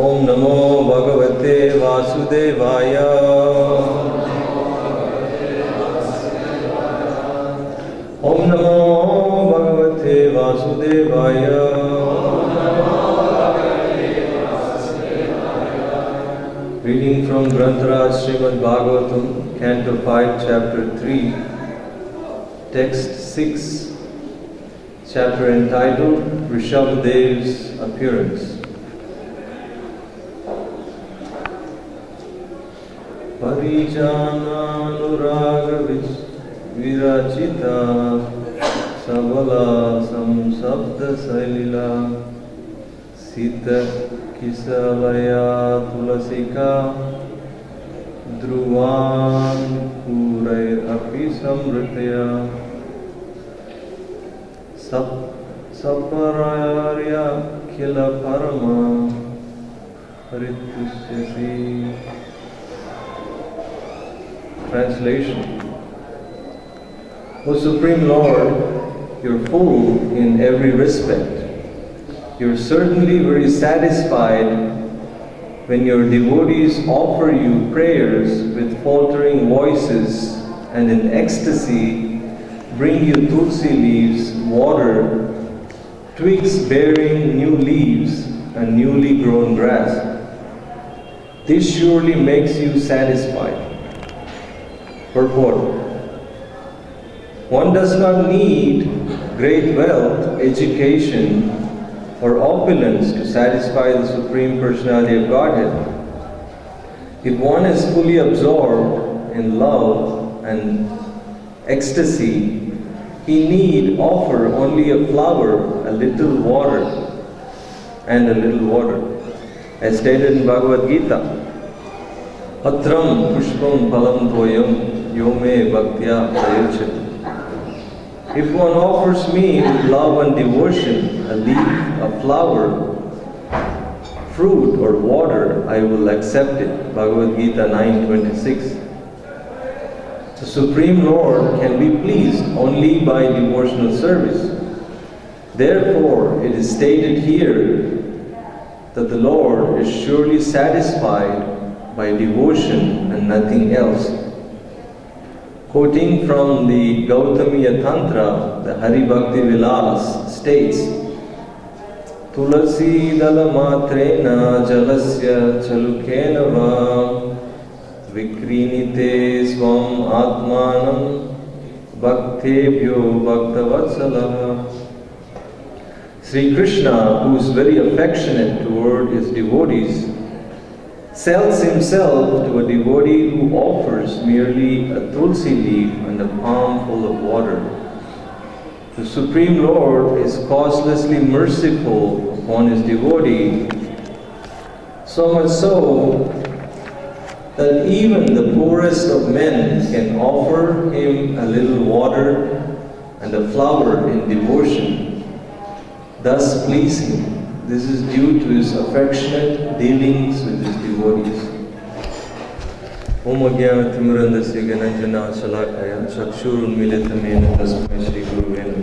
Om Namo Bhagavate Vasudevaya. Om Namo Bhagavate Vasudevaya. Reading from Grantaraj Srimad Bhagavatam, Canto 5, Chapter 3, Text 6, chapter entitled Rishabhadev's Appearance. Parijana virachita sabala samsabda sailila sita kisalaya tulasika dhruvan kurai api samritya sapararya khila parama haritusyasi. Translation. O Supreme Lord, you're full in every respect. You're certainly very satisfied when your devotees offer you prayers with faltering voices and in ecstasy bring you tulsi leaves, water, twigs bearing new leaves and newly grown grass. This surely makes you satisfied. Purport. One does not need great wealth, education, or opulence to satisfy the Supreme Personality of Godhead. If one is fully absorbed in love and ecstasy, he need offer only a flower, a little water, and a little water. As stated in Bhagavad Gita, Patram pushpam palam dvoyam yome bhaktya prayachati. If one offers me with love and devotion a leaf, a flower, fruit or water, I will accept it. Bhagavad Gita 9:26. The Supreme Lord can be pleased only by devotional service. Therefore, it is stated here that the Lord is surely satisfied by devotion and nothing else. Quoting from the Gautamiya Tantra, the Hari Bhakti Vilas states, Tulasi dala matrena jalasya chalukena va vikrinite swam atmanam bhaktebhyo bhaktavatsalaha. Sri Krishna, who is very affectionate toward his devotees, sells himself to a devotee who offers merely a tulsi leaf and a palm full of water. The Supreme Lord is causelessly merciful upon his devotee, so much so that even the poorest of men can offer him a little water and a flower in devotion, thus pleasing. This is due to his affectionate dealings with his devotees. Om Agyana Timurandasya Gananjana Shalakaya Chakshurun Militamena Tasmai Shri Guru Venu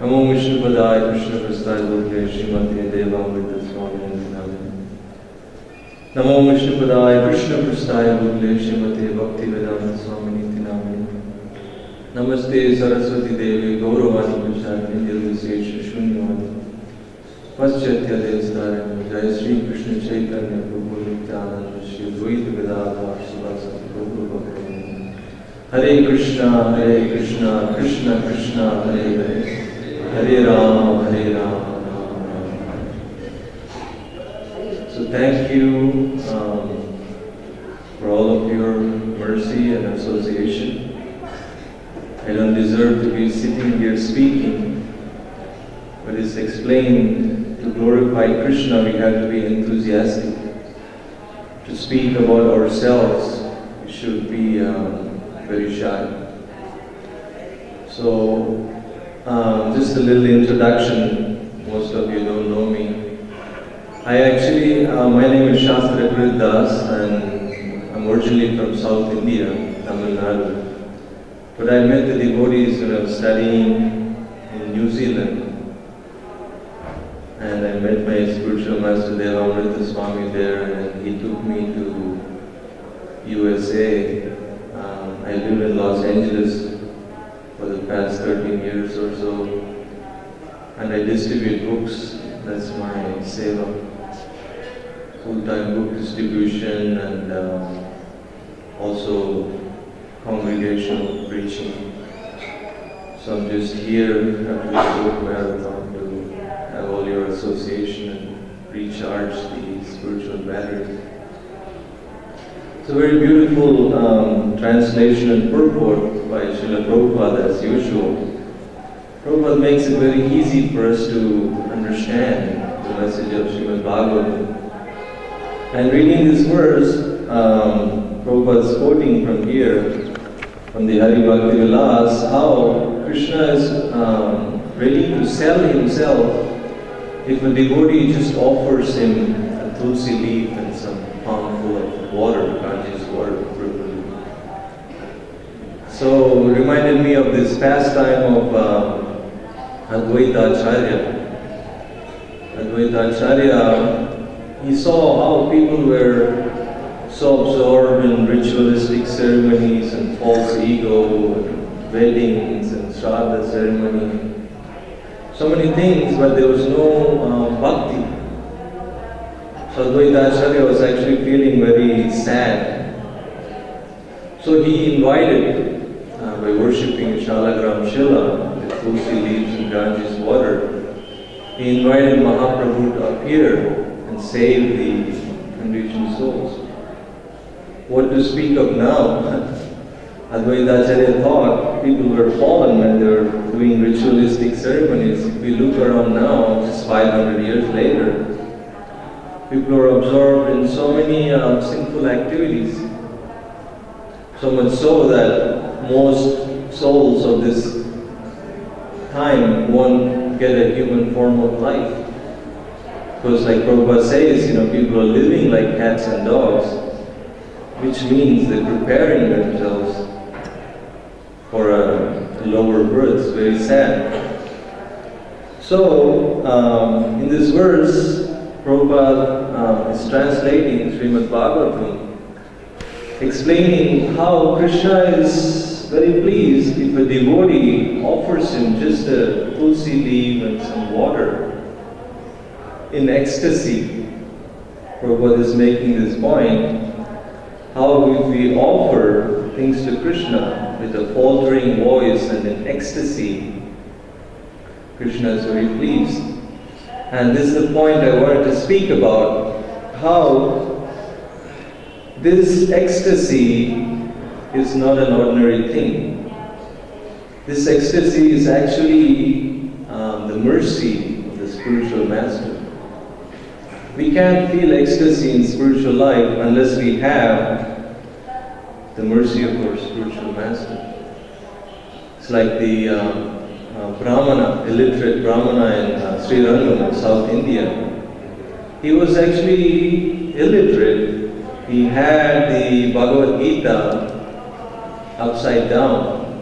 Namo Vishnu Padaya Krishna Prasthaya Bhutale Srimati Devamrita Swami Nandinami Namo Vishnu Padaya Krishna Prasthaya Bhutale Srimati Bhakti Vedanta Swami Nandinami Namaste Saraswati Devi Gauravani Prasthaya Nidhi Shunyavani Paschatya Devastharam Jai Sri Krishna Chaitanya Prabhu Nityananda Shri Advaita Gadadhar Sivasati Prabhu Bhakti Hare Krishna, Krishna Krishna, Hare Hare Hare Rama, Hare Rama, Rama Rama. So thank you for all of your mercy and association. I don't deserve to be sitting here speaking, but it's explained to glorify Krishna, we have to be enthusiastic. To speak about ourselves, we should be very shy. So, just a little introduction. Most of you don't know me. My name is Shastrakrit Das, and I'm originally from South India, Tamil Nadu. But I met the devotees when I was studying in New Zealand. and I met my spiritual master Devamrita Swami there, and he took me to USA. I live in Los Angeles for the past 13 years or so, and I distribute books. That's my seva. Full-time book distribution and also congregational preaching. So I'm just here after this book marathon to have all your association and recharge the spiritual battery. It's a very beautiful translation and purport by Srila Prabhupada as usual. Prabhupada makes it very easy for us to understand the message of Srimad Bhagavatam. And reading this verse, Prabhupada is quoting from here, from the Hari Bhakti Vilas, how Krishna is ready to sell himself if a devotee just offers him a tulsi leaf and some palm full of water, Ganges water. So it reminded me of this pastime of Advaita Acharya. Advaita Acharya, he saw how people were so absorbed in ritualistic ceremonies and false ego, and weddings and Shraddha ceremony, so many things, but there was no bhakti. So Advaita Acharya was actually feeling very sad. So he invited, by worshipping Shalagram Shila, the tulsi leaves and Ganges water, he invited Mahaprabhu to appear and save the conditioned souls. What to speak of now? Advaita Acharya thought people were fallen when they were doing ritualistic ceremonies. If we look around now, just 500 years later, people are absorbed in so many sinful activities. So much so that most souls of this time won't get a human form of life. Because like Prabhupada says, people are living like cats and dogs, which means they're preparing themselves for a lower birth. It's very sad. So, in this verse, Prabhupada is translating Srimad Bhagavatam, explaining how Krishna is very pleased if a devotee offers him just a tulsi leaf and some water in ecstasy. Prabhupada is making this point, how if we offer things to Krishna with a faltering voice and in ecstasy, Krishna is very pleased. And this is the point I wanted to speak about, how this ecstasy is not an ordinary thing. This ecstasy is actually the mercy of the spiritual master. We can't feel ecstasy in spiritual life unless we have the mercy of our spiritual master. It's like the Brahmana, illiterate Brahmana in Sri Rangam, South India. He was actually illiterate. He had the Bhagavad Gita upside down.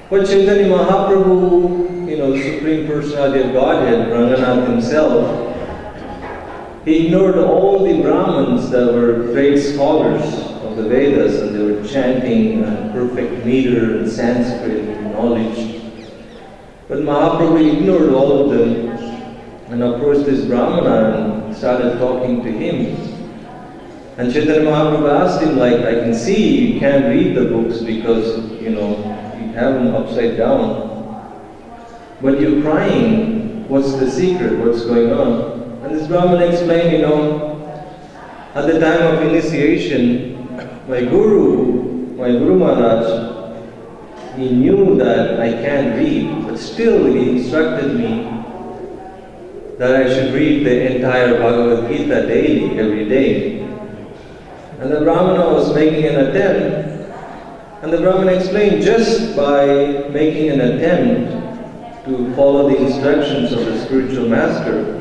But Chaitanya Mahaprabhu, the Supreme Personality of Godhead, Ranganath himself, he ignored all the Brahmins that were great scholars of the Vedas, and they were chanting perfect meter and Sanskrit knowledge. But Mahaprabhu ignored all of them and approached this Brahmana and started talking to him. And Chaitanya Mahaprabhu asked him, I can see you can't read the books because, you have them upside down. But you're crying. What's the secret? What's going on? And this Brahmana explained, at the time of initiation, my Guru Maharaj, he knew that I can't read, but still he instructed me that I should read the entire Bhagavad Gita daily, every day. And the Brahmana was making an attempt, and the Brahmana explained, just by making an attempt to follow the instructions of the spiritual master,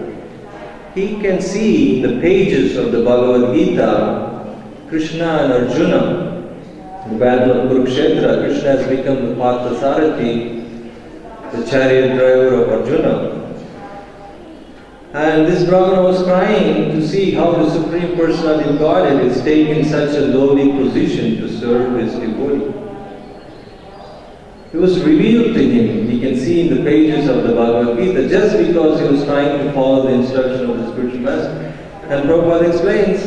he can see the pages of the Bhagavad Gita, Krishna and Arjuna. In the battle of Kurukshetra, Krishna has become the Partha Sarathi, the chariot driver of Arjuna. And this Brahmana was crying to see how the Supreme Personality of Godhead is taking such a lowly position to serve his devotee. It was revealed to him, we can see in the pages of the Bhagavad Gita, just because he was trying to follow the instruction of the spiritual master. And Prabhupada explains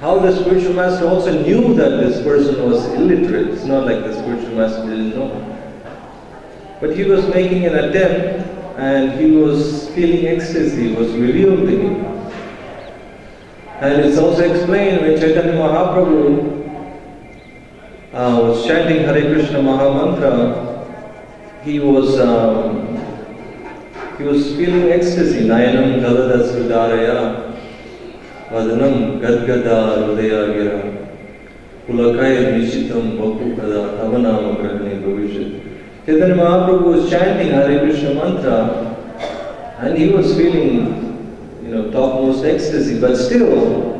how the spiritual master also knew that this person was illiterate. It's not like the spiritual master didn't know. But he was making an attempt and he was feeling ecstasy, was revealed to him. And it's also explained when Chaitanya Mahaprabhu was chanting Hare Krishna Mahamantra, he was feeling ecstasy. Nayanam Galada Sudaraya Vadanam Gadgada Rudaya Gira Pulakaya Nishitam Bhakukada Tavanama Krahani Bhavishat. Chaitanya Mahaprabhu was chanting Hare Krishna mantra and he was feeling, topmost ecstasy, but still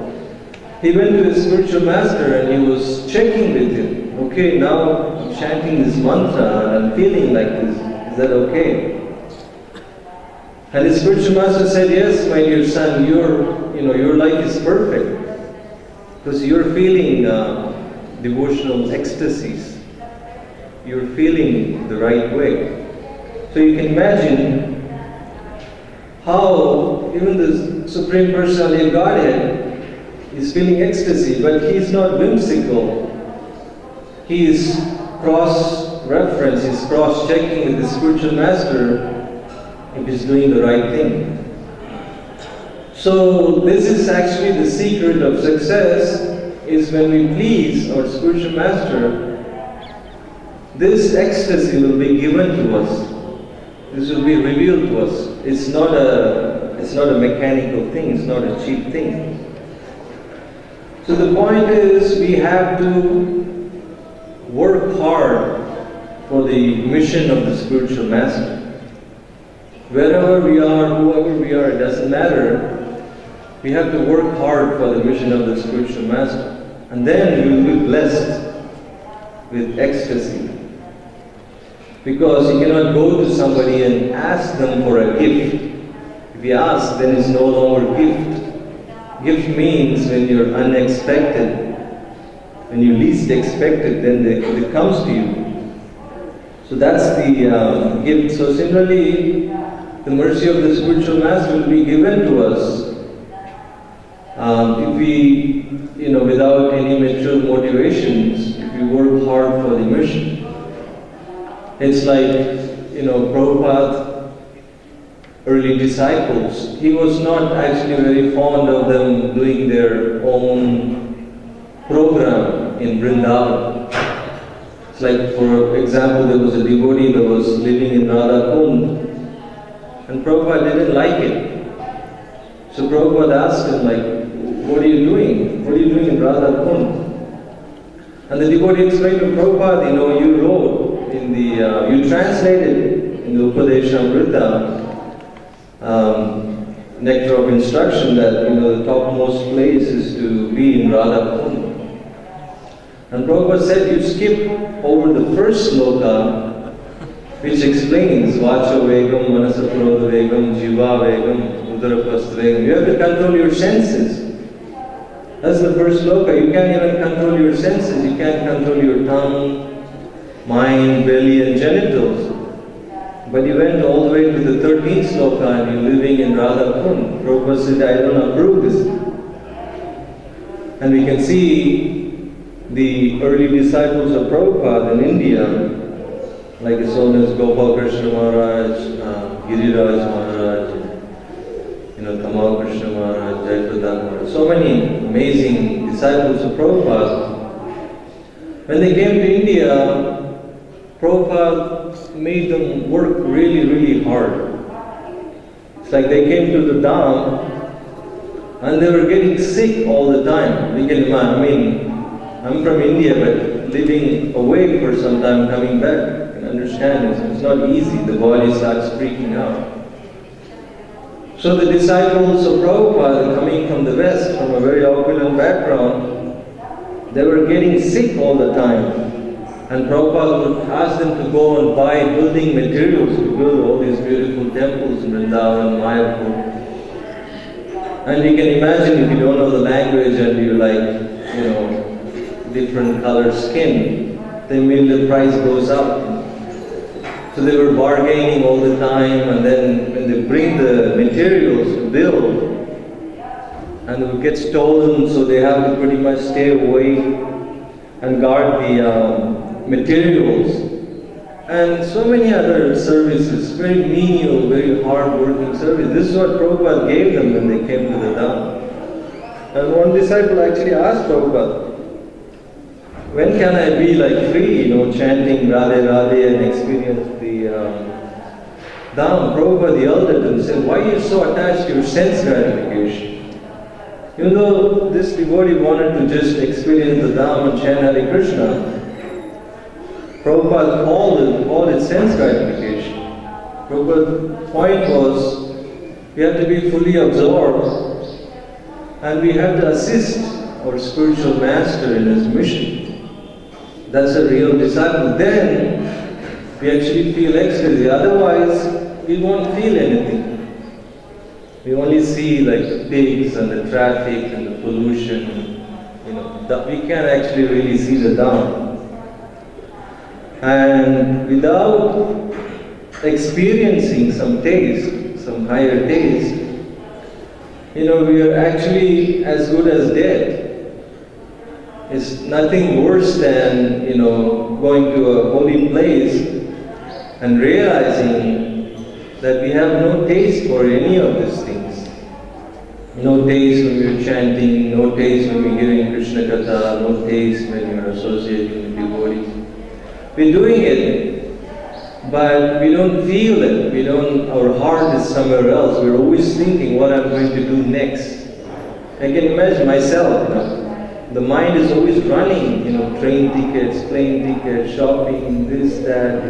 he went to his spiritual master and he was checking with him. Okay, now I'm chanting this mantra and I'm feeling like this. Is that okay? And his spiritual master said, yes, my dear son, your life is perfect because you're feeling devotional ecstasies. You're feeling the right way. So you can imagine how even the Supreme Personality of Godhead is feeling ecstasy, but he's not whimsical. He is cross-reference, he's cross-checking with the spiritual master if he's doing the right thing. So this is actually the secret of success, is when we please our spiritual master, this ecstasy will be given to us. This will be revealed to us. It's not a mechanical thing, it's not a cheap thing. So the point is, we have to work hard for the mission of the spiritual master. Wherever we are, whoever we are, it doesn't matter. We have to work hard for the mission of the spiritual master. And then we will be blessed with ecstasy. Because you cannot go to somebody and ask them for a gift. If you ask, then it's no longer gift. Gift means when you're unexpected, when you least expect it, then it comes to you. So that's the gift. So similarly, the mercy of the spiritual master will be given to us if we, without any material motivations, if we work hard for the mission. It's like, Prabhupada, early disciples, he was not actually very fond of them doing their own program in Vrindavan. It's like, for example, there was a devotee that was living in Radha Kund, and Prabhupada didn't like it. So Prabhupada asked him, what are you doing? What are you doing in Radha Kund? And the devotee explained to Prabhupada, you wrote, you translated in the Upadeshamrita, nectar of instruction, that the topmost place is to be in Radha Kund. And Prabhupada said you skip over the first sloka, which explains Vacha Vegam, Manasa Prodha Vegam, Jiva Vegam, Udarapastha Vegam. You have to control your senses. That's the first sloka. You can't even control your senses. You can't control your tongue, mind, belly and genitals. But you went all the way to the 13th sloka and you're living in Radha Kund. Prabhupada said, I don't approve this. And we can see the early disciples of Prabhupada in India, like his own as Gopal Krishna Maharaj, Giriraj Maharaj, Tamal Krishna Maharaj, Jayapradha Maharaj, so many amazing disciples of Prabhupada. When they came to India, Prabhupada made them work really, really hard. It's like they came to the Dham and they were getting sick all the time. We can imagine, I'm from India, but living away for some time, coming back, you can understand it's not easy. The body starts freaking out. So the disciples of Prabhupada, coming from the West, from a very opulent background, they were getting sick all the time. And Prabhupada would ask them to go and buy building materials to build all these beautiful temples in Vrindavan, Mayapur. And you can imagine if you don't know the language and you like, different colored skin, then maybe the price goes up. So they were bargaining all the time, and then when they bring the materials to build, and it would get stolen, so they have to pretty much stay away and guard the materials. And so many other services, very menial, very hard-working service. This is what Prabhupada gave them when they came to the Dham. And one disciple actually asked Prabhupada, when can I be like free, chanting Radhe Radhe and experience the Dham? Prabhupada yelled at them and said, why are you so attached to your sense gratification? Even though this devotee wanted to just experience the Dham and chant Hare Krishna, Prabhupada called it sense gratification. Prabhupada's point was, we have to be fully absorbed and we have to assist our spiritual master in his mission. That's a real disciple. Then we actually feel ecstasy. Otherwise, we won't feel anything. We only see like the pigs and the traffic and the pollution. We can't actually really see the Dham. And without experiencing some taste, some higher taste, we are actually as good as dead. It's nothing worse than, going to a holy place and realizing that we have no taste for any of these things. No taste when we're chanting, no taste when we're hearing Krishna Katha, no taste when you're associating with devotees. We're doing it, but we don't feel it. Our heart is somewhere else. We're always thinking what I'm going to do next. I can imagine myself, the mind is always running, train tickets, plane tickets, shopping, this, that,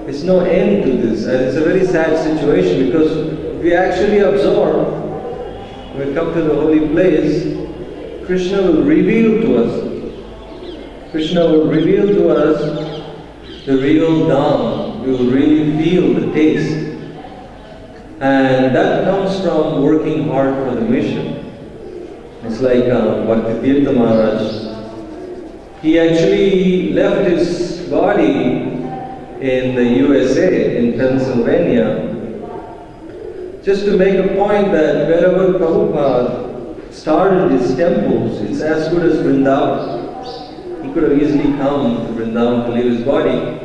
There's no end to this, and it's a very sad situation because we actually absorb, when we come to the holy place, Krishna will reveal to us. Krishna will reveal to us the real Dham. We will really feel the taste. And that comes from working hard for the mission. It's like Bhakti Maharaj. He actually left his body in the USA, in Pennsylvania, just to make a point that wherever Prabhupada started his temples, it's as good as Vrindavan. He could have easily come to Vrindavan to leave his body.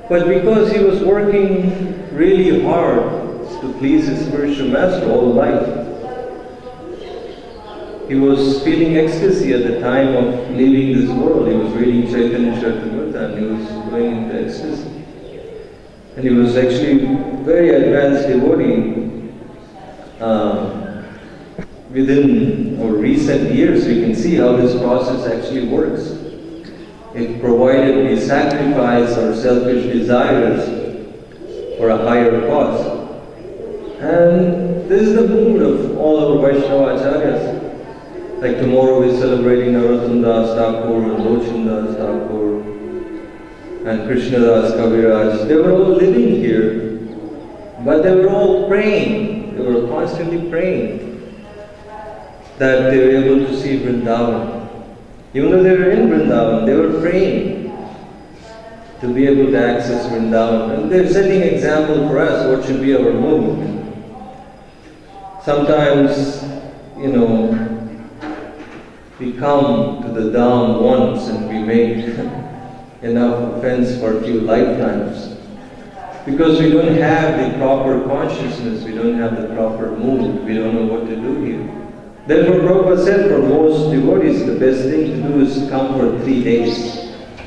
But because he was working really hard to please his spiritual master all life, he was feeling ecstasy at the time of leaving this world. He was reading Chaitanya Charitamrita and he was going into ecstasy. And he was actually very advanced devotee. Within our recent years, we can see how this process actually works. If provided we sacrifice our selfish desires for a higher cause. And this is the mood of all our Vaishnava Acharyas. Like tomorrow we're celebrating Narottam Das Thakur and Lochan Das Thakur and Krishna Das Kaviraj. They were all living here, but they were all praying. They were constantly praying that they were able to see Vrindavan. Even though they were in Vrindavan, they were praying to be able to access Vrindavan. And they're setting example for us, what should be our mood. Sometimes, we come to the Dham once and we make enough offense for a few lifetimes. Because we don't have the proper consciousness, we don't have the proper mood, we don't know what to do here. Therefore Prabhupada said for most devotees the best thing to do is to come for 3 days.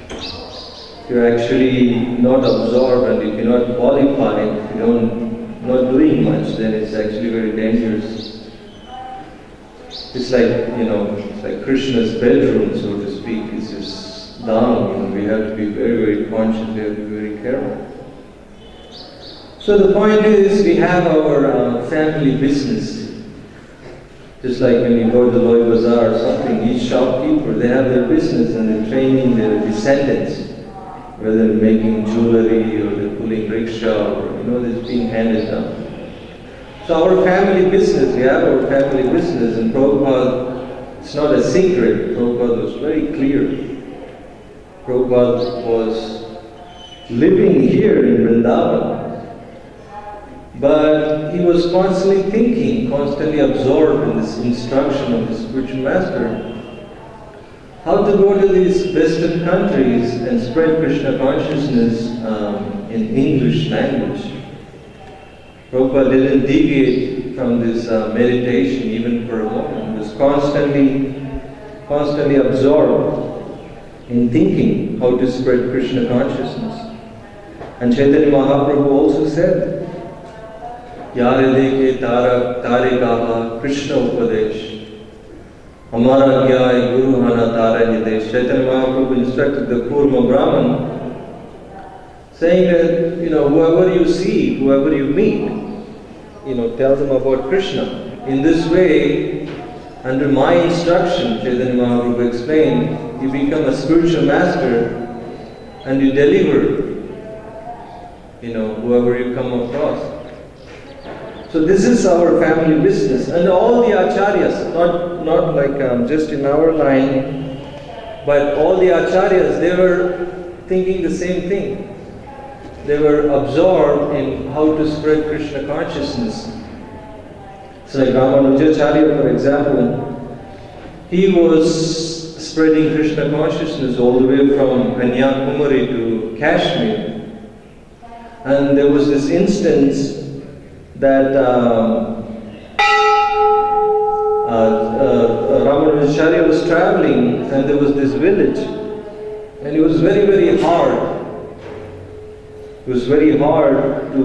If you're actually not absorbed and if you're not qualified, if you're not doing much, then it's actually very dangerous. It's like, it's like Krishna's bedroom, so to speak. It's just down. We have to be very, very conscious. We have to be very careful. So the point is, we have our family business. Just like when you go to the Loi Bazaar or something, each shopkeeper, they have their business and they're training their descendants. Whether they're making jewelry or they're pulling rickshaw or, it's being handed down. So our family business, we have our family business, and Prabhupada, it's not a secret, Prabhupada was very clear. Prabhupada was living here in Vrindavan, but he was constantly thinking, constantly absorbed in this instruction of the spiritual master, how to go to these Western countries and spread Krishna consciousness in English language. Prabhupada didn't deviate from this meditation even for a moment. He was constantly absorbed in thinking how to spread Krishna consciousness. And Chaitanya Mahaprabhu also said, Yare dekhe tare gaha Krishna upadesh, Amara gyai guru hana tara hidesh. Chaitanya Mahaprabhu instructed the Kurma Brahman, saying that, whoever you see, whoever you meet, tell them about Krishna. In this way, under my instruction, Chaitanya Mahaprabhu explained, you become a spiritual master and you deliver, whoever you come across. So this is our family business. And all the acharyas, not like just in our line, but all the acharyas, they were thinking the same thing. They were absorbed in how to spread Krishna consciousness. So like Ramanujacharya, for example, he was spreading Krishna consciousness all the way from Kanyakumari to Kashmir. And there was this instance that Ramanujacharya was traveling, and there was this village, and it was very, very hard. It was very hard to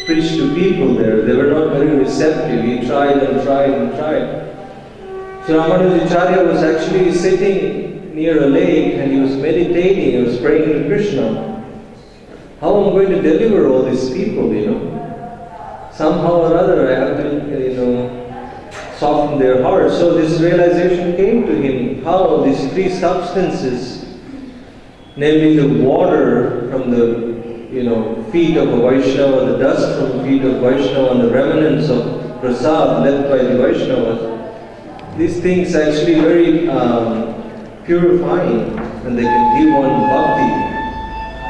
preach to people there. They were not very receptive. He tried and tried and tried. So Ramanujacharya was actually sitting near a lake and he was meditating, he was praying to Krishna. How am I going to deliver all these people, Somehow or other I have to, soften their hearts. So this realization came to him, how these three substances, namely the water from the feet of a Vaishnava, the dust from the feet of Vaishnava, and the remnants of prasad left by the Vaishnavas, these things are actually very purifying, and they can give one bhakti.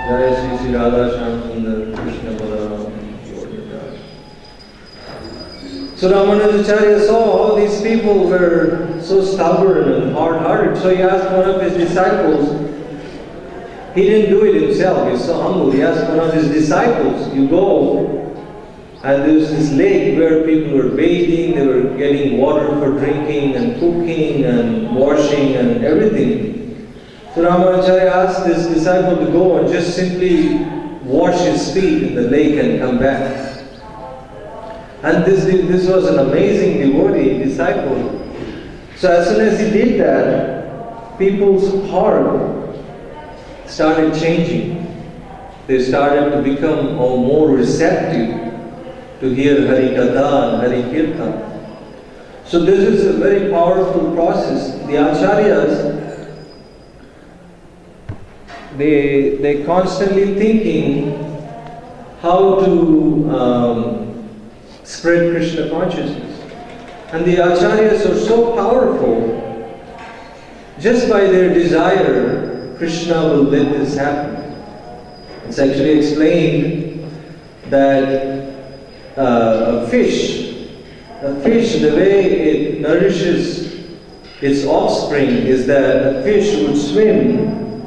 Jai Sri Radha Shyam Krishna Balaram. So Ramanujacharya saw how these people were so stubborn and hard-hearted, so he asked one of his disciples. He didn't do it himself, he was so humble. He asked one of his disciples, you go, and there's this lake where people were bathing, they were getting water for drinking and cooking and washing and everything. So Ramanujacharya asked this disciple to go and just simply wash his feet in the lake and come back. And this was an amazing devotee, disciple. So as soon as he did that, people's heart started changing. They started to become more receptive to hear Hari Katha and Hari Kirtan. So this is a very powerful process. The Acharyas, they constantly thinking how to spread Krishna consciousness. And the Acharyas are so powerful, just by their desire, Krishna will let this happen. It's actually explained that a fish, the way it nourishes its offspring is that a fish would swim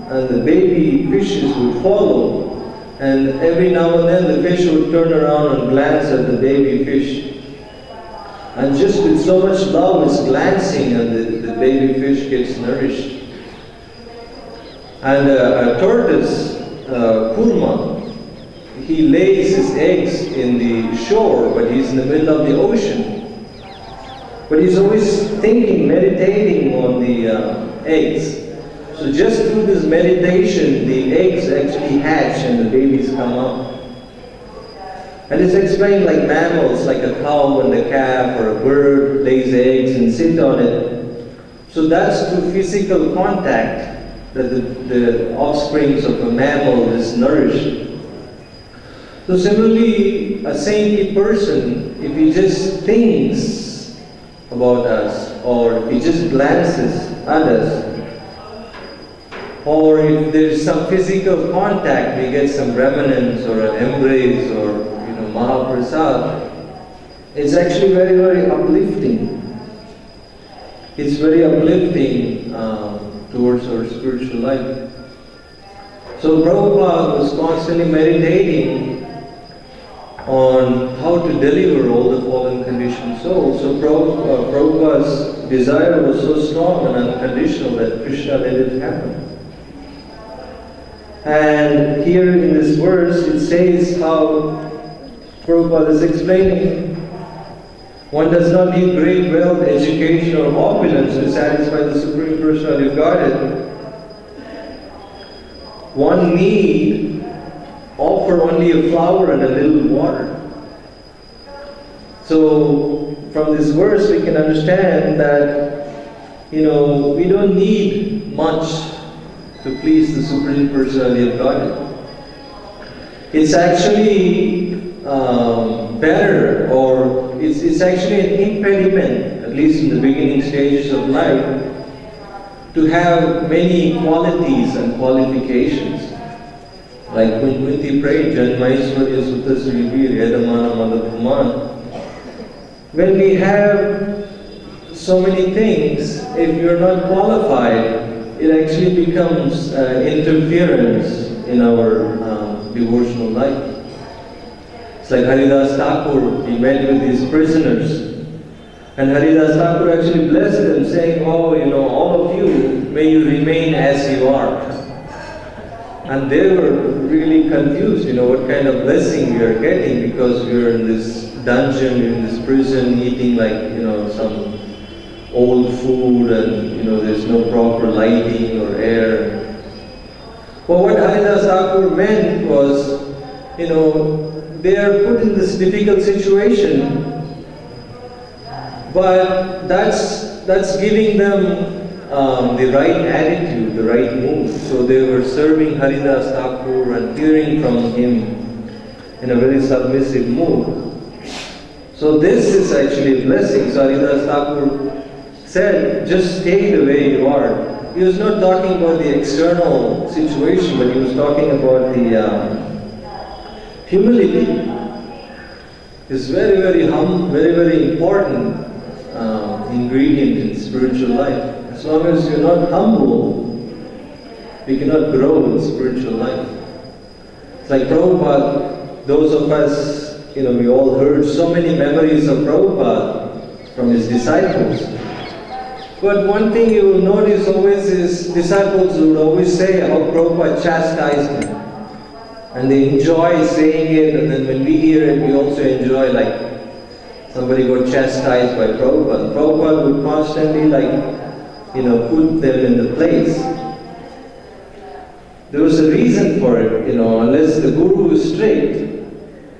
and the baby fishes would follow. And every now and then the fish would turn around and glance at the baby fish. And just with so much love it's glancing and the baby fish gets nourished. And a tortoise, kurma, he lays his eggs in the shore, but he's in the middle of the ocean. But he's always thinking, meditating on the eggs. So just through this meditation, the eggs actually hatch and the babies come up. And it's explained like mammals, like a cow and a calf or a bird lays eggs and sit on it. So that's through physical contact that the offsprings of a mammal is nourished. So similarly, a saintly person, if he just thinks about us, or if he just glances at us, or if there is some physical contact, we get some remnants or an embrace or Mahaprasad, it's actually very, very uplifting. It's very uplifting towards our spiritual life. So Prabhupada was constantly meditating on how to deliver all the fallen conditioned souls. So Prabhupada's desire was so strong and unconditional that Krishna let it happen. And here in this verse it says how Prabhupada is explaining, one does not need great wealth, education or opulence to satisfy the Supreme Personality of Godhead. One need offer only a flower and a little water. So from this verse we can understand that we don't need much to please the Supreme Personality of Godhead. It's actually better, or it's actually an impediment, at least in the beginning stages of life, to have many qualities and qualifications. Like when Kunti prayed, Janmaisvarya Sutta Srivir Yadamana Madhapuman. When we have so many things, if you're not qualified, it actually becomes interference in our devotional life. It's like Haridas Thakur, he met with his prisoners. And Haridas Thakur actually blessed them, saying, all of you, may you remain as you are. And they were really confused, what kind of blessing we are getting, because we are in this dungeon, in this prison, eating some old food, and there's no proper lighting or air. But what Haridas Thakur meant was, they are put in this difficult situation, but that's giving them the right attitude, the right mood. So they were serving Haridas Thakur and hearing from him in a very submissive mood. So this is actually a blessing. So Haridas Thakur said, just stay the way you are. He was not talking about the external situation, but he was talking about the humility. It's very, very very, very important ingredient in spiritual life. As long as you're not humble, we cannot grow in spiritual life. It's like Prabhupada, those of us, we all heard so many memories of Prabhupada from his disciples. But one thing you will notice always is disciples would always say how Prabhupada chastised them. And they enjoy saying it, and then when we hear it, we also enjoy, like somebody got chastised by Prabhupada. Prabhupada would constantly put them in the place. There was a reason for it, unless the guru is strict,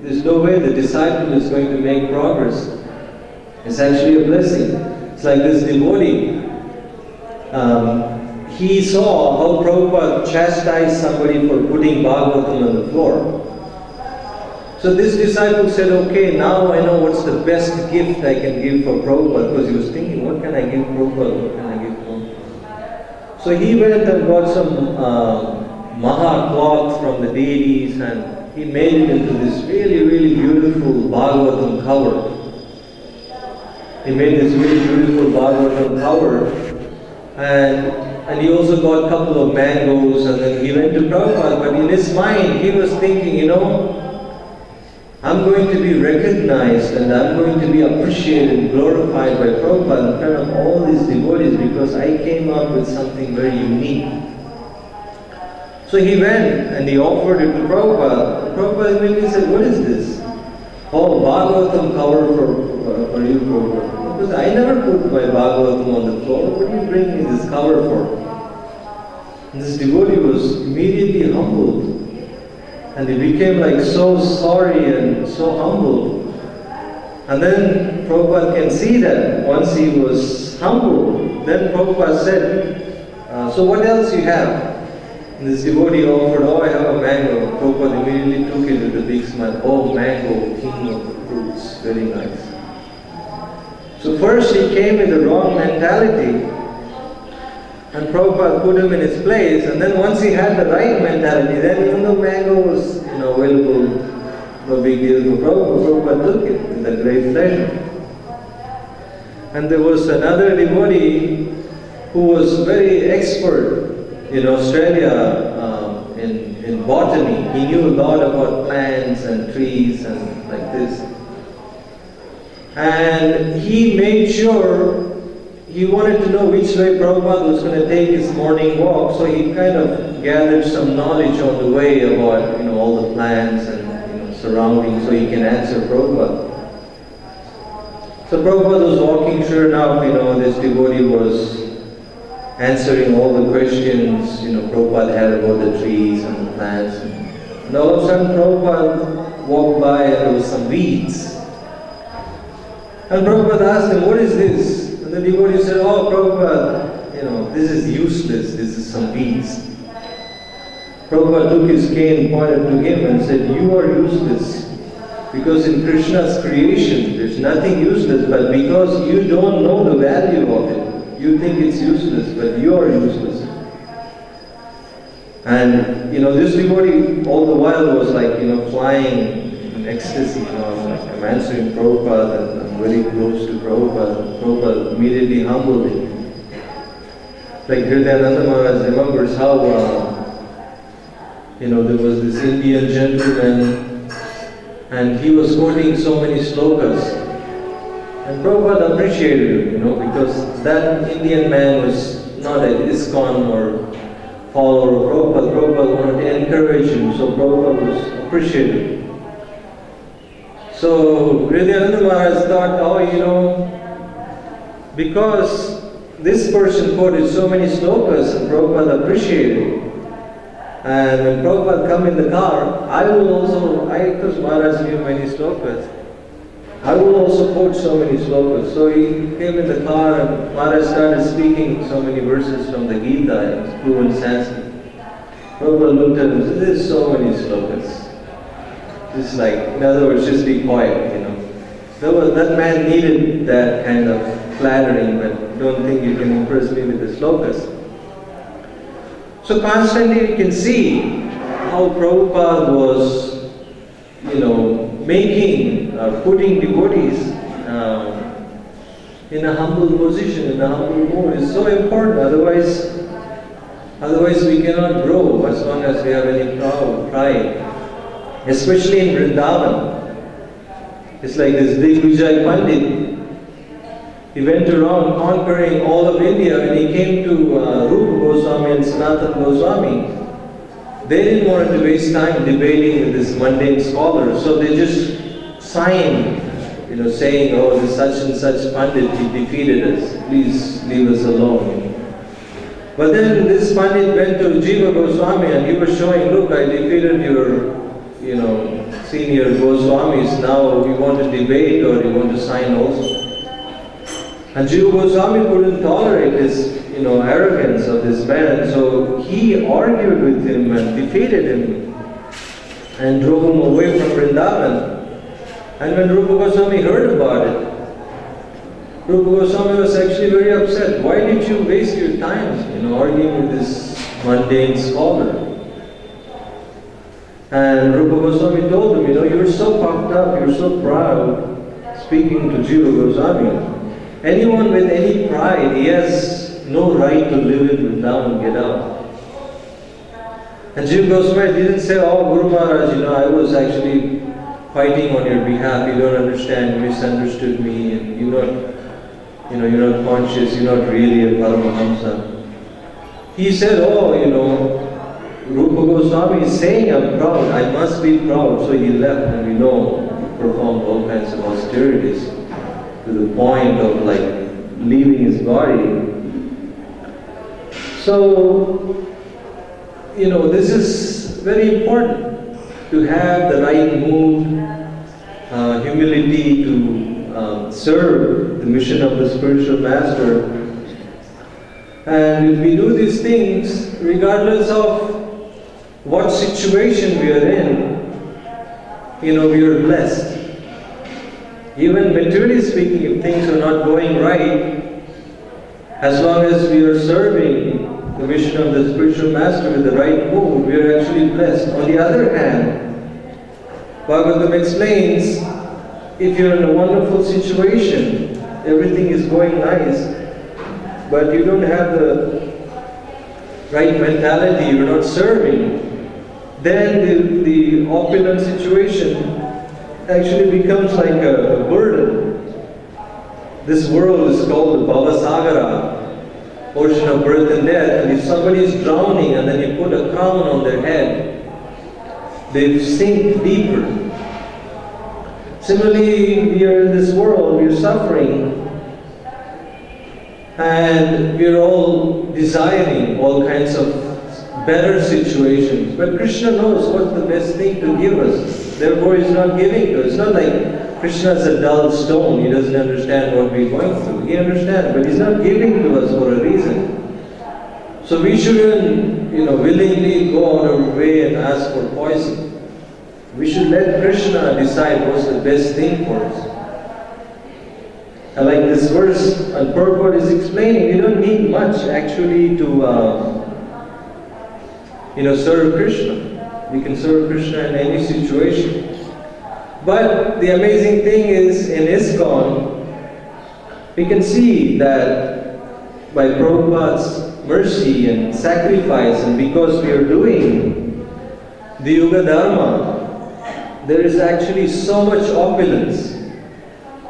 there's no way the disciple is going to make progress. It's actually a blessing. It's like this devotee. He saw how Prabhupada chastised somebody for putting Bhagavatam on the floor. So this disciple said, okay, now I know what's the best gift I can give for Prabhupada, because he was thinking, what can I give Prabhupada? What can I give Prabhupada? So he went and got some Maha cloth from the deities, and he made it into this really, really beautiful Bhagavatam cover. He made this really beautiful Bhagavatam cover, and he also got a couple of mangoes, and then he went to Prabhupada, but in his mind he was thinking, I'm going to be recognized and I'm going to be appreciated and glorified by Prabhupada in front of all these devotees because I came up with something very unique. So he went and he offered it to Prabhupada. Prabhupada immediately said, what is this? Oh, Bhagavatam cover for you, Prabhupada. Because I never put my Bhagavatam on the floor. What do you bring me this cover for? And this devotee was immediately humbled. And he became so sorry and so humble. And then Prabhupada can see that once he was humble, then Prabhupada said, so what else you have? And this devotee offered, oh, I have a mango. Prabhupada immediately took it with a big smile. Oh, mango, king of the fruits. Very nice. So first he came with the wrong mentality, and Prabhupada put him in his place, and then once he had the right mentality, then even though mango was available, no big deal for Prabhupada took it with a great pleasure. And there was another devotee who was very expert in Australia in botany. He knew a lot about plants and trees and like this. And he made sure, he wanted to know which way Prabhupada was going to take his morning walk, so he kind of gathered some knowledge on the way about all the plants and surroundings, so he can answer Prabhupada. So Prabhupada was walking, sure enough, this devotee was answering all the questions, Prabhupada had about the trees and the plants. And all of a sudden Prabhupada walked by and there was some weeds. And Prabhupada asked him, what is this? And the devotee said, oh Prabhupada, this is useless, this is some weeds. Prabhupada took his cane, pointed to him and said, you are useless. Because in Krishna's creation, there's nothing useless, but because you don't know the value of it, you think it's useless, but you are useless. And, this devotee all the while was like, flying in ecstasy, I'm answering Prabhupada and I'm very close to Prabhupada. Prabhupada immediately humbled him. Like Hridayananda Maharaj remembers how, there was this Indian gentleman, and he was quoting so many slokas. And Prabhupada appreciated him, because that Indian man was not an ISKCON or follower of Prabhupada. Prabhupada wanted to encourage him, so Prabhupada was appreciative. So Hridayananda Maharaj thought, because this person quoted so many slokas and Prabhupada appreciated it, and when Prabhupada come in the car, because Maharaj knew many slokas, I will also quote so many slokas. So he came in the car and Maharaj started speaking so many verses from the Gita in fluent Sanskrit. Prabhupada looked at him and said, there's so many slokas. Just like, in other words, just be quiet, That man needed that kind of flattering, but don't think you can impress me with the slokas. So constantly you can see how Prabhupada was, putting devotees in a humble position, in a humble mode. It's so important, otherwise we cannot grow as long as we have any pride. Especially in Vrindavan. It's like this Vijay Pandit. He went around conquering all of India. When he came to Rupa Goswami and Sanatana Goswami, they didn't want to waste time debating with this mundane scholar, so they just signed, saying, oh, this such and such Pandit, he defeated us, please leave us alone. But then this Pandit went to Jiva Goswami and he was showing, look, I defeated your senior Goswamis, now you want to debate or you want to sign also. And Jiva Goswami couldn't tolerate this, arrogance of this man, so he argued with him and defeated him and drove him away from Vrindavan. And when Rupa Goswami heard about it, Rupa Goswami was actually very upset. Why did you waste your time, arguing with this mundane scholar? And Rupa Goswami told him, you're so puffed up, you're so proud, speaking to Jiva Goswami. Anyone with any pride, he has no right to live in Vrindavan, get out. And Jiva Goswami didn't say, oh Guru Maharaj, I was actually fighting on your behalf, you don't understand, you misunderstood me, and you're not conscious, you're not really a Paramahamsa. He said, Rupa Goswami is saying I'm proud, I must be proud, so he left, and performed all kinds of austerities to the point of leaving his body. So, this is very important, to have the right mood, humility to serve the mission of the spiritual master. And if we do these things, regardless of what situation we are in, we are blessed. Even materially speaking, if things are not going right, as long as we are serving the mission of the spiritual master with the right mood, we are actually blessed. On the other hand, Bhagavatam explains, if you're in a wonderful situation, everything is going nice, but you don't have the right mentality, you're not serving, then the opulent situation actually becomes like a burden. This world is called the Bhavasagara, ocean of birth and death, and if somebody is drowning and then you put a crown on their head, they sink deeper. Similarly, we are in this world, we are suffering, and we are all desiring all kinds of better situations. But Krishna knows what's the best thing to give us. Therefore, He's not giving to us. It's not like Krishna is a dull stone. He doesn't understand what we're going through. He understands, but He's not giving to us for a reason. So we shouldn't, willingly go out of our way and ask for poison. We should let Krishna decide what's the best thing for us. I like this verse, and purport is explaining, we don't need much actually to serve Krishna. We can serve Krishna in any situation. But the amazing thing is, in ISKCON, we can see that by Prabhupada's mercy and sacrifice, and because we are doing the Yuga Dharma, there is actually so much opulence.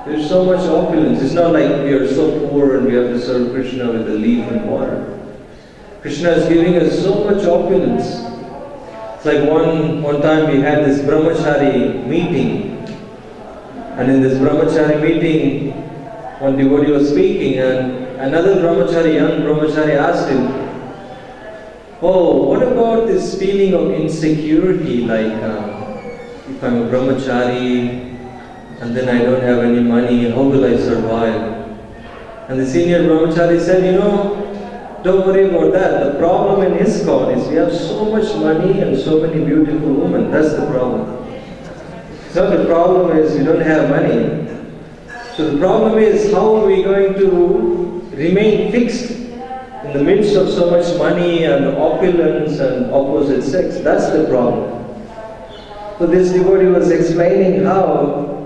There's so much opulence. It's not like we are so poor and we have to serve Krishna with a leaf and water. Krishna is giving us so much opulence. It's like one time we had this brahmachari meeting, and in this brahmachari meeting, one devotee was speaking, and another young brahmachari asked him, "Oh, what about this feeling of insecurity, like if I'm a brahmachari and then I don't have any money, how will I survive?" And the senior brahmachari said, don't worry about that. The problem in ISKCON is we have so much money and so many beautiful women. That's the problem. So the problem is we don't have money. So the problem is, how are we going to remain fixed in the midst of so much money and opulence and opposite sex? That's the problem. So this devotee was explaining how,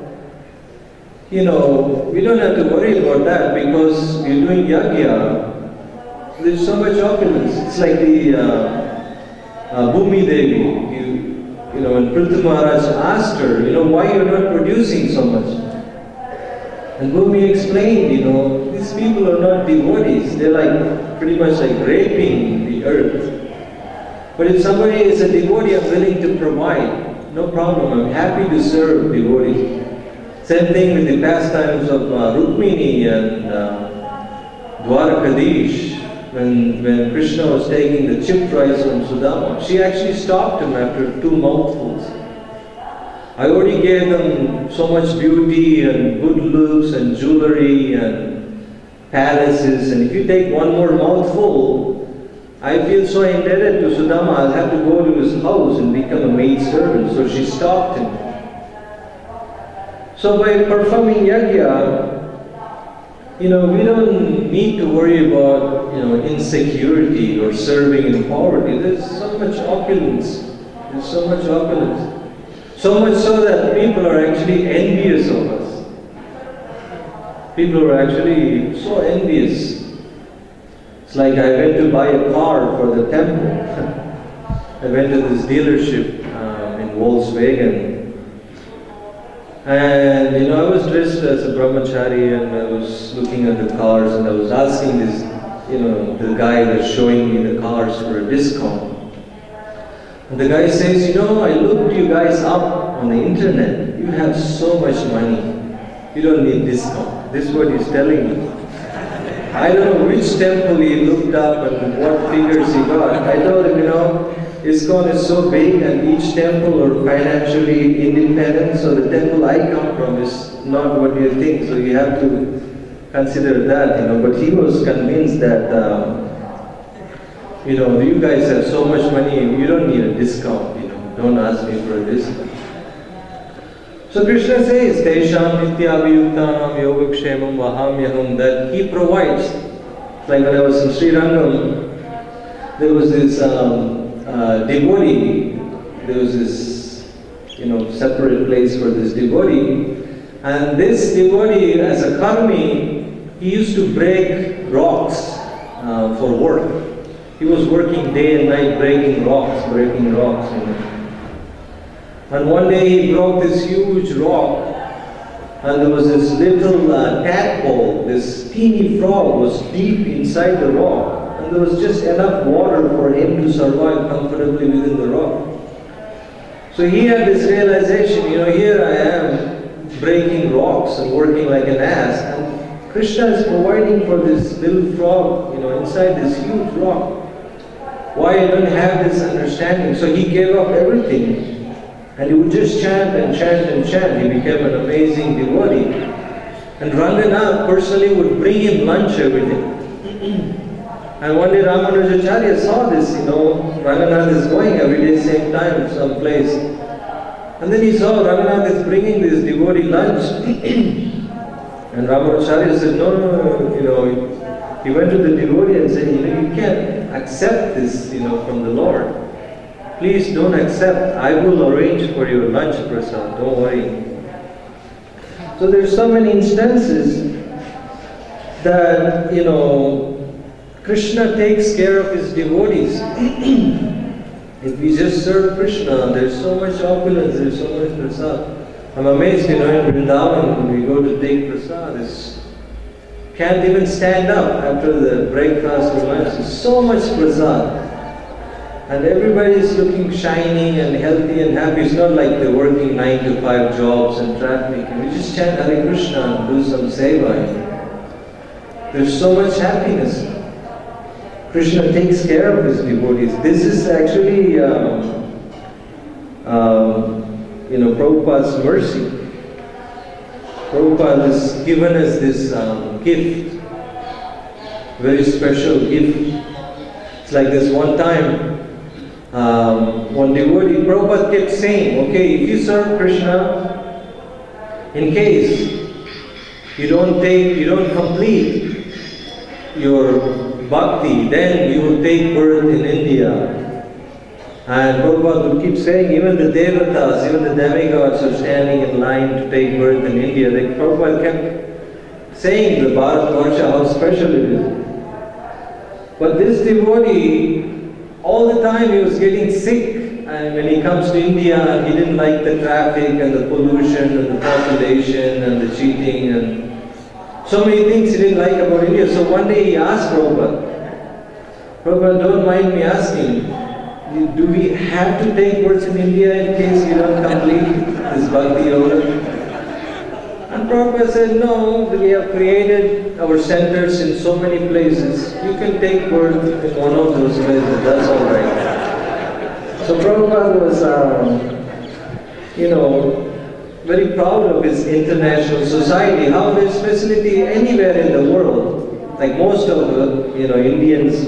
we don't have to worry about that because we're doing yajna. There's so much opulence. It's like the Bhumi Devi. When Prithu Maharaj asked her, why you're not producing so much? And Bhumi explained, these people are not devotees. They're like pretty much like raping the earth. But if somebody is a devotee, I'm willing to provide. No problem. I'm happy to serve devotees. Same thing with the pastimes of Rukmini and Dwarakadish. When Krishna was taking the chipped rice from Sudama, she actually stopped him after 2 mouthfuls. I already gave them so much beauty and good looks and jewelry and palaces, and if you take one more mouthful, I feel so indebted to Sudama, I'll have to go to his house and become a maidservant. So she stopped him. So by performing yajna, we don't need to worry about, insecurity or serving in poverty. There's so much opulence. There's so much opulence. So much so that people are actually envious of us. People are actually so envious. It's like I went to buy a car for the temple. I went to this dealership in Volkswagen. And I was dressed as a brahmachari and I was looking at the cars and I was asking this, the guy that's showing me the cars for a discount. And the guy says, I looked you guys up on the internet. You have so much money. You don't need discount. This is what he's telling me. I don't know which temple he looked up and what figures he got. I told him, ISKCON is so big and each temple are financially independent, so the temple I come from is not what you think, so you have to consider that, But he was convinced that you guys have so much money, you don't need a discount, don't ask me for a discount. So Krishna says, Tesham Nityabhiyuktanam Yogakshemam Vahamyaham, that he provides. Like when I was in Sri Rangam, there was this devotee, there was this, separate place for this devotee. And this devotee, as a karmi, he used to break rocks for work. He was working day and night breaking rocks. And one day he broke this huge rock, and there was this little tadpole, this teeny frog was deep inside the rock, and there was just enough water for him to survive comfortably within the rock. So he had this realization, here I am breaking rocks and working like an ass, and Krishna is providing for this little frog, inside this huge rock. Why I don't have this understanding? So he gave up everything. And he would just chant and chant and chant. He became an amazing devotee. And Ranganath personally would bring him lunch every day. And one day Ramanujacharya saw this, Ranganath is going every day, same time, some place. And then he saw Ranganath is bringing this devotee lunch. And Ramanujacharya said, no. He went to the devotee and said, you can't accept this, from the Lord. Please don't accept. I will arrange for your lunch, Prasad. Don't worry. So there's so many instances that, Krishna takes care of his devotees. If we just serve Krishna, there's so much opulence, there's so much prasad. I'm amazed, in Vrindavan, when we go to take prasad, can't even stand up after the breakfast or lunch. There's so much prasad. And everybody is looking shiny and healthy and happy. It's not like they're working 9 to 5 jobs and traffic. And we just chant Hare Krishna and do some seva. There's so much happiness. Krishna takes care of his devotees. This is actually, Prabhupada's mercy. Prabhupada has given us this gift, very special gift. It's like this one time, one devotee, Prabhupada kept saying, okay, if you serve Krishna, in case you don't complete your bhakti, then you will take birth in India. And Prabhupada would keep saying, even the devatas, even the demigods are standing in line to take birth in India. Prabhupada kept saying the Bharatvarsha, how special it is. But this devotee, all the time he was getting sick, and when he comes to India, he didn't like the traffic and the pollution and the population and the cheating and so many things he didn't like about India. So one day he asked Prabhupada, don't mind me asking, do we have to take birth in India in case you don't complete this bhakti yoga? And Prabhupada said, no, we have created our centers in so many places. You can take birth in one of those places, that's all right. So Prabhupada was, very proud of his international society, how there's facility anywhere in the world. Like most of the, Indians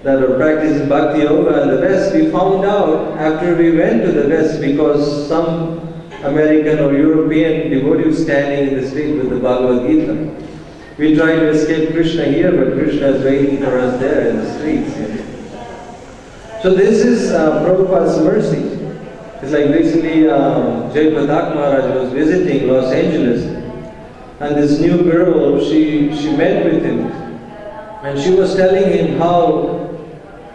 that are practicing bhakti yoga in the West, we found out after we went to the West, because some American or European devotee was standing in the street with the Bhagavad Gita. We tried to escape Krishna here, but Krishna is waiting for us there in the streets. So this is Prabhupada's mercy. It's like recently Jai Patak Maharaj was visiting Los Angeles, and this new girl, she met with him, and she was telling him how,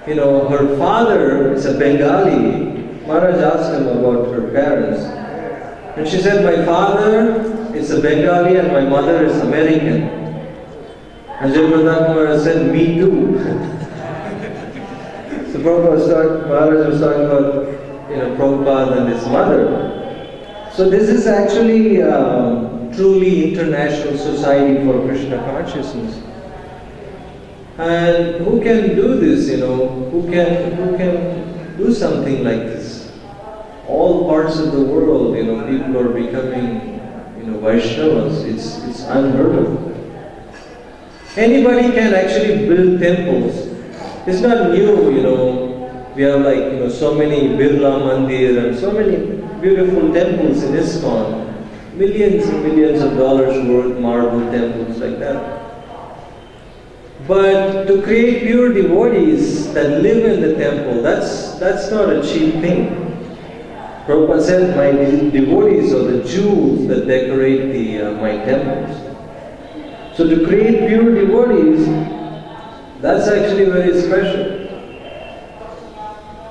her father is a Bengali. Maharaj asked him about her parents. And she said, my father is a Bengali and my mother is American. And Jayapataka Maharaj said, me too. So Maharaj was talking about, Prabhupada and his mother. So this is actually truly international society for Krishna consciousness. And who can do this, who can do something like this? All parts of the world, people are becoming, Vaishnavas. It's unheard of. Anybody can actually build temples. It's not new, we have like, so many Birla Mandir and so many beautiful temples in ISKCON. Millions and millions of dollars worth marble temples like that. But to create pure devotees that live in the temple, that's not a cheap thing. Prabhupada said, my devotees are the jewels that decorate my temples. So to create pure devotees, that's actually very special.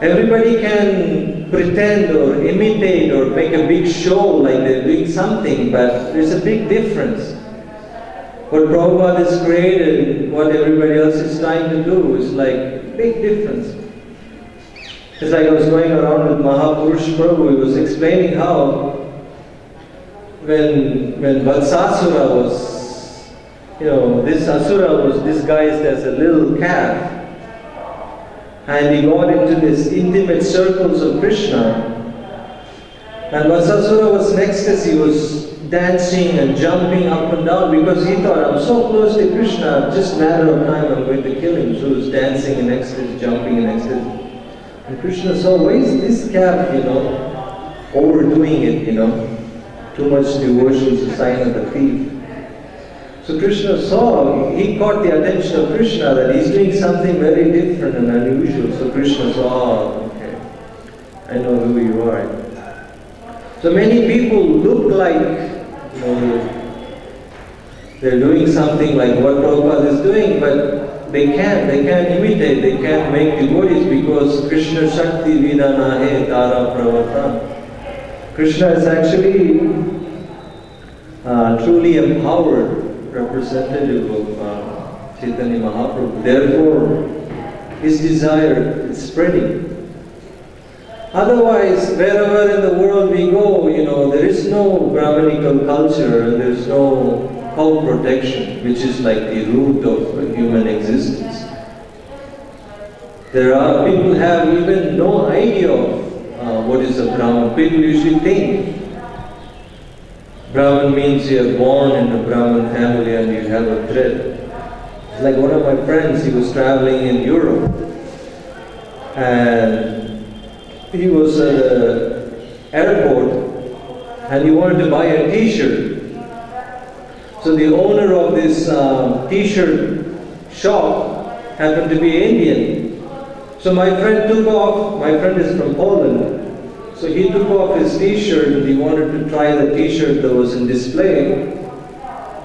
Everybody can pretend or imitate or make a big show like they're doing something, but there's a big difference. What Prabhupada has created, what everybody else is trying to do is like big difference. It's like I was going around with Mahapurush Prabhu, he was explaining how when Vatsasura was, this Asura was disguised as a little calf, and he got into this intimate circles of Krishna, and Vatsasura was in ecstasy, he was dancing and jumping up and down because he thought, I'm so close to Krishna, just a matter of time I'm going to kill him. So he was dancing in ecstasy, jumping in ecstasy. And Krishna saw, why is this calf, overdoing it, too much devotion is a sign of a thief. So Krishna saw, he caught the attention of Krishna that he's doing something very different and unusual. So Krishna saw, okay, I know who you are. So many people look like, they're doing something like what Prabhupada is doing, but they can't imitate, they can't make devotees because Krishna Shakti Vidana He Tara Pravatan. Krishna is actually truly empowered representative of Chaitanya Mahaprabhu. Therefore, his desire is spreading. Otherwise, wherever in the world we go, there is no Brahmanical culture, there is no cow protection, which is like the root of human existence. People have even no idea of what is a Brahman. People usually think Brahman means you are born in a Brahman family and you have a thread. It's like one of my friends, he was traveling in Europe and he was at the airport and he wanted to buy a t-shirt. So the owner of this t-shirt shop happened to be Indian. So my friend is from Poland, so he took off his t-shirt and he wanted to try the t-shirt that was in display.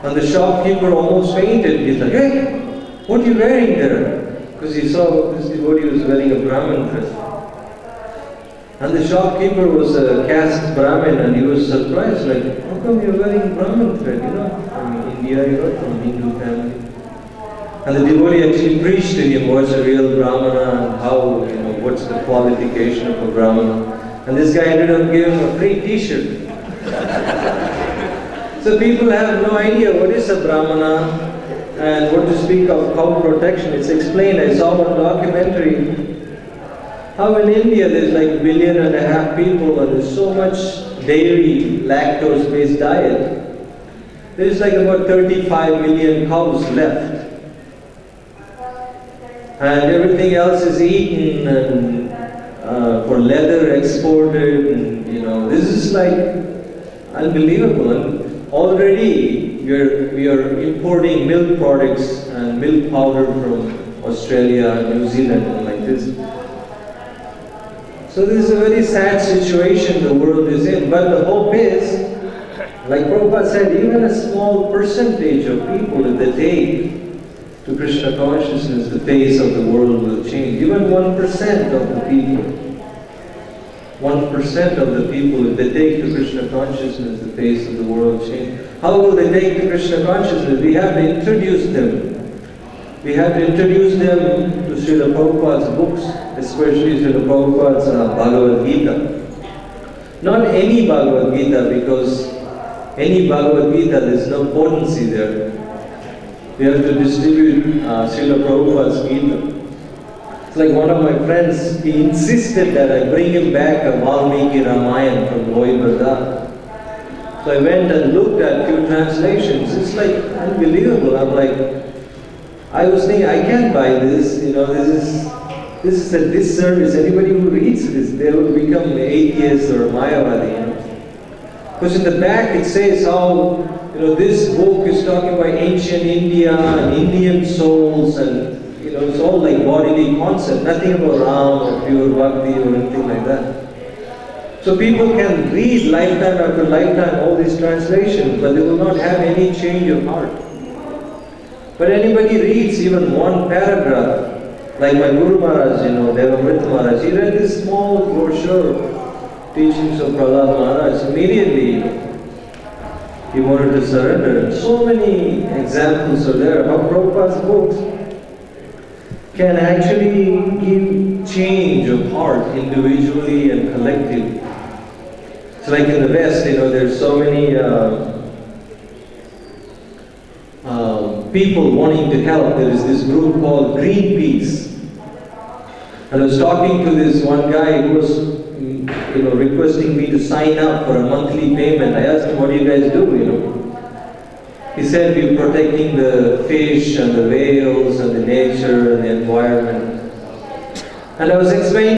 And the shopkeeper almost fainted. He's like, hey, what are you wearing there? Because he saw this devotee was wearing a Brahmin dress. And the shopkeeper was a caste Brahmin and he was surprised, like, how come you're wearing Brahmin thread, from India, from Hindu family. And the devotee actually preached to him what's a real Brahmana and how, what's the qualification of a Brahmana. And this guy ended up giving him a free t-shirt. So people have no idea what is a Brahmana and what to speak of cow protection. It's explained, I saw one documentary, how in India there's like 1.5 billion people and there's so much dairy, lactose-based diet. There's like about 35 million cows left. And everything else is eaten and for leather exported and this is like unbelievable. And already we are importing milk products and milk powder from Australia, New Zealand and like this. So this is a very sad situation the world is in, but the hope is, like Prabhupada said, even a small percentage of people, if they take to Krishna consciousness, the face of the world will change. Even 1% of the people, 1% of the people, if they take to Krishna consciousness, the face of the world will change. How will they take to Krishna consciousness? We have to introduce them. We have to introduce them to Srila Prabhupada's books, especially Srila Prabhupada's Bhagavad Gita. Not any Bhagavad Gita, because any Bhagavad Gita, there's no potency there. We have to distribute Srila Prabhupada's Gita. It's like one of my friends, he insisted that I bring him back a Valmiki Ramayana from Loibada. So I went and looked at few translations. It's like unbelievable. I'm like, I was thinking, I can't buy this, this is a disservice. Anybody who reads this, they will become atheists or Mayavadi, Because in the back it says how, this book is talking about ancient India and Indian souls, and it's all like bodily concept, nothing about Ram or pure bhakti or anything like that. So people can read lifetime after lifetime all these translations, but they will not have any change of heart. But anybody reads even one paragraph, like my Guru Maharaj, Devamrita Maharaj, he read this small brochure, Teachings of Prahlad Maharaj, immediately he wanted to surrender. So many examples are there how Prabhupada's books can actually give change of heart individually and collectively. It's like in the West, there's so many people wanting to help. There is this group called Greenpeace. And I was talking to this one guy who was requesting me to sign up for a monthly payment. I asked him, what do you guys do, He said, we're protecting the fish and the whales and the nature and the environment. And I was explaining